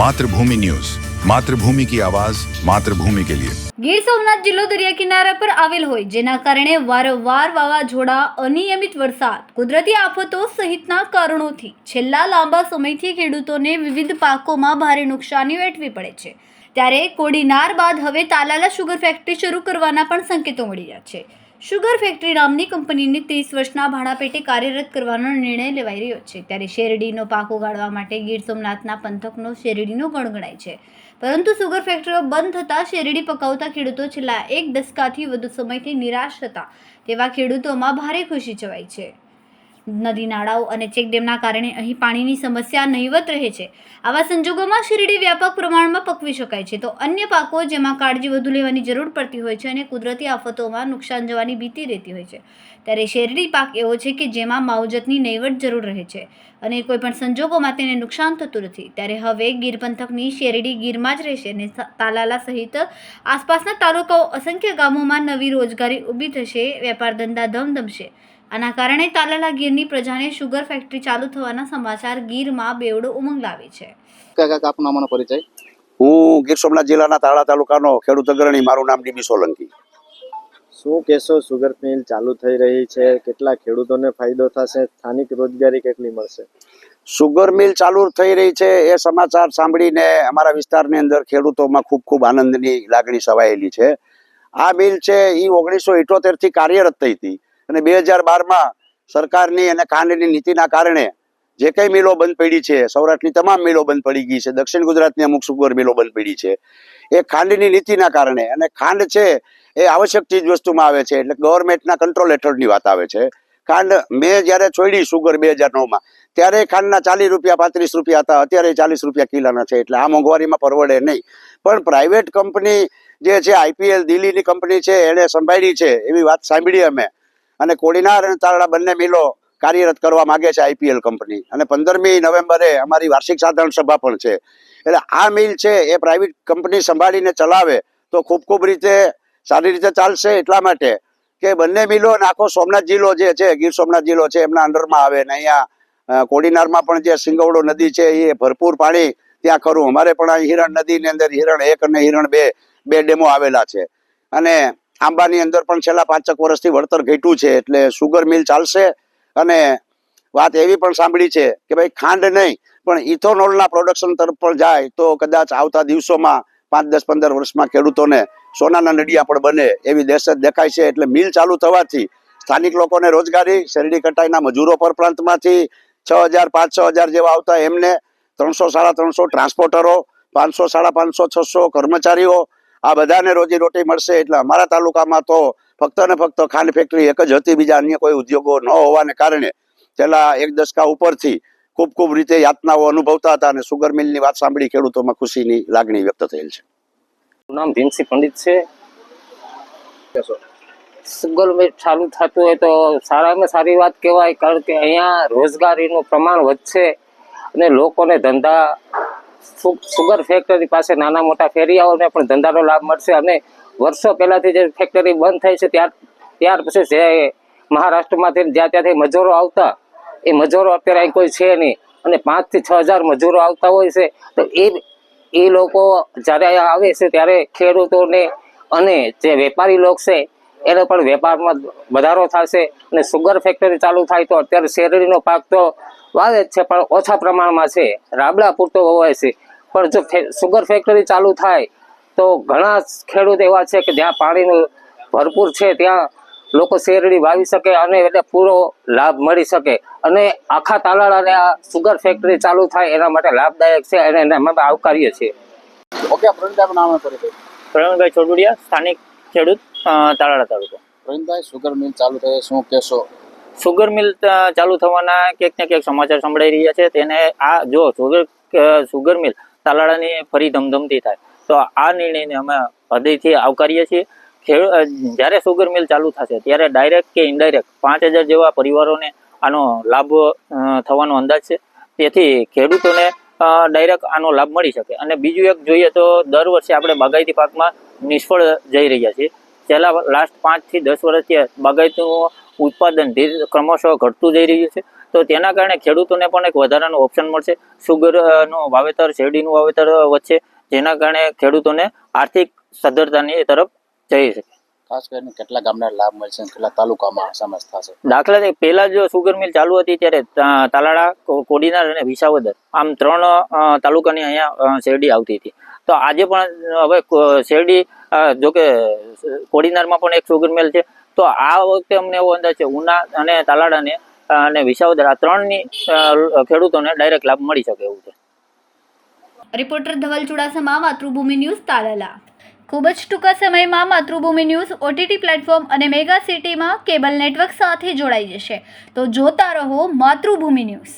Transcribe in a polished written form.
मातृभूमि न्यूज, मातृभूमि की आवाज, मातृभूमि के लिए। ગીર સોમનાથ જિલ્લો દરિયા કિનારા પર આવેલ હોય જેના કારણે વારંવાર વાવાઝોડા, અનિયમિત વરસાદ, કુદરતી આફતો સહિતના કારણોથી છેલ્લા લાંબા સમયથી ખેડૂતોને વિવિધ પાકોમાં ભારે નુકસાની વેઠવી પડે છે। ત્યારે કોડીનાર બાદ હવે તાલાલા શુગર ફેક્ટરી શરૂ કરવાના પણ સંકેતો મળી રહ્યા છે। શુગર ફેક્ટરી નામની કંપનીને 30 વર્ષના ભાડાપેટે કાર્યરત કરવાનો નિર્ણય લેવાઈ રહ્યો છે। ત્યારે શેરડીનો પાક ઉગાડવા માટે ગીર સોમનાથના પંથકનો શેરડીનો ગણ ગણાય છે, પરંતુ શુગર ફેક્ટરીઓ બંધ થતાં શેરડી પકાવતા ખેડૂતો છેલ્લા એક દશકાથી વધુ સમયથી નિરાશ હતા। તેવા ખેડૂતોમાં ભારે ખુશી છવાઈ છે। નદી નાળાઓ અને ચેકડેમના કારણે અહીં પાણીની સમસ્યા નહીવત રહે છે। આવા સંજોગોમાં શેરડી વ્યાપક પ્રમાણમાં પકવી શકાય છે, તો અન્ય પાકો જેમાં કાળજી વધુ લેવાની જરૂર પડતી હોય છે અને કુદરતી આફતોમાં નુકસાન જવાની ભીતિ રહેતી હોય છે, ત્યારે શેરડી પાક એવો છે કે જેમાં માવજતની નહીવત જરૂર રહે છે અને કોઈપણ સંજોગોમાં તેને નુકસાન થતું નથી। ત્યારે હવે ગીર પંથકની શેરડી ગીરમાં જ રહેશે અને તાલાલા સહિત આસપાસના તાલુકાઓ, અસંખ્ય ગામોમાં નવી રોજગારી ઊભી થશે, વેપાર ધંધા ધમધમશે। આના કારણે તાલાલા ગીરની પ્રજાને શુગર ફેક્ટરી ચાલુ થવાના સમાચાર ગીરમાં બેવડો ઉમંગ લાવે છે। આપનો નામનો પરિચય? હું ગીર સોમનાથ જિલ્લાના તાળા તાલુકાનો ખેડૂત અગ્રણી, મારું નામ ડીબી સોલંકી। શું કહેશો, શુગર મિલ ચાલુ થઈ રહી છે, કેટલા ખેડૂતોને ફાયદો થશે, સ્થાનિક રોજગારી કેટલી મળશે? શુગર મિલ ચાલુ થઈ રહી છે એ સમાચાર સાંભળીને અમારા વિસ્તારની અંદર ખેડૂતોમાં ખૂબ આનંદની લાગણી છવાયેલી છે। આ મિલ છે એ 1978 થી કાર્યરત થઈ હતી અને 2012માં સરકારની અને ખાંડની નીતિના કારણે જે કઈ મિલો બંધ પડી છે, સૌરાષ્ટ્રની તમામ મિલો બંધ પડી ગઈ છે, દક્ષિણ ગુજરાતની અમુક શુગર મિલો બંધ પડી છે, એ ખાંડની નીતિના કારણે। અને ખાંડ છે એ આવશ્યક ચીજ વસ્તુમાં આવે છે, એટલે ગવર્મેન્ટના કંટ્રોલ હેઠળની વાત આવે છે। ખાંડ મેં જ્યારે છોડી શુગર 2009માં, ત્યારે ખાંડના 40 રૂપિયા 35 રૂપિયા હતા, અત્યારે 40 રૂપિયા કિલોના છે, એટલે આ મોંઘવારીમાં પરવડે નહીં। પણ પ્રાઇવેટ કંપની જે છે, IPL દિલ્હીની કંપની છે, એને સંભાળી છે એવી વાત સાંભળી અમે, અને કોડીનાર અને તારડા બંને મિલો કાર્યરત કરવા માંગે છે IPL કંપની, અને 15મી નવેમ્બરે અમારી વાર્ષિક સાધારણ સભા પણ છે। એટલે આ મિલ છે એ પ્રાઇવેટ કંપની સંભાળીને ચલાવે તો ખૂબ રીતે સારી રીતે ચાલશે, એટલા માટે કે બંને મિલો આખો સોમનાથ જિલ્લો જે છે, ગીર સોમનાથ જિલ્લો છે, એમના અંડરમાં આવે ને અહીંયા કોડીનારમાં પણ જે સિંગવડો નદી છે એ ભરપૂર પાણી ત્યાં ખરું। અમારે પણ અહીં હિરણ નદીની અંદર હિરણ 1 અને હિરણ 2 બે ડેમો આવેલા છે, અને આંબાની અંદર પણ છેલ્લા 5 વર્ષથી વળતર ઘટ્યું છે, એટલે શુગર મિલ ચાલશે। અને વાત એવી પણ સાંભળી છે કે ભાઈ ખાંડ નહીં પણ ઇથોનોલના પ્રોડક્શન તરફ પણ જાય તો કદાચ આવતા દિવસોમાં 5, 10, 15 વર્ષમાં ખેડૂતોને સોનાના નડિયા પણ બને એવી દહેશત દેખાય છે। એટલે મિલ ચાલુ થવાથી સ્થાનિક લોકોને રોજગારી, શેરડી કટાઈના મજૂરો પરપ્રાંતમાંથી 6,000, 5,000 જેવા આવતા એમને, 300, 350 ટ્રાન્સપોર્ટરો, 500, 550, 600 કર્મચારીઓ, આ બધાને રોજીરોટી મળશે। એટલે અમારા તાલુકામાં તો ફક્ત ને ફક્ત ખાંડ ફેક્ટરી એક જ હતી, બીજા અન્ય કોઈ ઉદ્યોગો ન હોવાને કારણે છેલ્લા એક દશકા ઉપરથી ખૂબ રીતે યાતનાઓ અનુભવતા હતા, અને શુગર મિલની વાત સાંભળી ખેડૂતોમાં ખુશીની લાગણી વ્યક્ત થયેલ છે। નામ ભીમસિંહ પંડિત છે। શુગર મિલ ચાલુ થતું હોય તો સારામાં સારી વાત કહેવાય, કારણ કે અહીંયા રોજગારીનું પ્રમાણ વધશે અને લોકોને ધંધા, શુગર ફેક્ટરી પાસે નાના મોટા ફેરિયાઓને પણ ધંધાનો લાભ મળશે। અને વર્ષો પહેલાથી જે ફેક્ટરી બંધ થઈ છે ત્યાર પછી જે મહારાષ્ટ્રમાંથી જ્યાં ત્યાંથી મજૂરો આવતા, એ મજૂરો અત્યારે અહીં કોઈ છે નહીં, અને 5 થી 6,000 મજૂરો આવતા હોય છે। તો એ લોકો જ્યારે અહીંયા આવે છે ત્યારે ખેડૂતોને અને જે વેપારી લોકો છે એને પણ વેપારમાં વધારો થશે। અને શુગર ફેક્ટરી ચાલુ થાય તો અત્યારે શેરડીનો પાક તો વાવે જ છે પણ ઓછા પ્રમાણમાં છે, રાબડા પૂરતો વવાય છે, પણ જો શુગર ફેક્ટરી ચાલુ થાય તો ઘણા ખેડૂત એવા છે કે જ્યાં પાણીનું ભરપૂર છે ત્યાં લોકો શેરડી વાવી શકે અને એટલે પૂરો લાભ મળી શકે। અને આખા તાલાળાને આ શુગર ફેક્ટરી ચાલુ થાય એના માટે લાભદાયક છે, અને એને અમે આવકારીએ છીએ। ઓકે, પ્રવીણભાઈ નામ પરિચય? પ્રવીણભાઈ ચોડુડિયા, સ્થાનિક ખેડૂત, તાલાળા તાલુકો। પ્રવીણભાઈ, શુગર મિલ ચાલુ થઈ, શું કહેશો? શુગર મિલ ચાલુ થવાના ક્યાંક ને ક્યાંક સમાચાર સંભળાઈ રહ્યા છે, તેને આ જો શુગર મિલ તાલાળાની ફરી ધમધમતી થાય તો આ નિર્ણયને અમે હૃદયથી આવકારીએ છીએ। જ્યારે શુગર મિલ ચાલુ થશે ત્યારે ડાયરેક્ટ કે ઇનડાયરેક્ટ 5,000 જેવા પરિવારોને આનો લાભ થવાનો અંદાજ છે, તેથી ખેડૂતોને ડાયરેક્ટ આનો લાભ મળી શકે। અને બીજું એક જોઈએ તો દર વર્ષે આપણે બાગાયતી પાકમાં નિષ્ફળ જઈ રહ્યા છીએ। છેલ્લા લાસ્ટ 5 થી 10 વર્ષથી બાગાયતીનું ઉત્પાદન ક્રમશઃ ઘટતું જઈ રહ્યું છે, તો તેના કારણે ખેડૂતોને પણ એક વધારાનું ઓપ્શન મળશે. સુગરનું વાવેતર, શેરડીનું વાવેતર વધશે, જેના કારણે ખેડૂતોને આર્થિક સદ્ધરતાની તરફ જઈ શકે. ખાસ કરીને કેટલા ગામને લાભ મળશે, કેટલા તાલુકામાં સમાવેશ થશે? દાખલા તરીકે પહેલા જો સુગર મિલ ચાલુ હતી ત્યારે તાલાળા, કોડીનાર અને વિસાવદર આમ 3 તાલુકાની અહીંયા શેરડી આવતી હતી. તો આજે પણ હવે શેરડી જોકે કોડીનારમાં પણ એક સુગર મિલ છે. તો આ વખતે અમને એવો અંદાજ છે ઉના અને તાલાળાને અને વિસાવદર આ 3ની ખેડૂતોને ડાયરેક્ટ લાભ મળી શકે એવું છે. Reporter Dhaval Chudasama, Matrubhumi news, Talala. ખૂબ જ ટૂંકા સમયમાં માતૃભૂમિ ન્યૂઝ OTT પ્લેટફોર્મ અને મેગા સિટીમાં કેબલ નેટવર્ક સાથે જોડાઈ જશે. તો જોતા રહો માતૃભૂમિ ન્યૂઝ.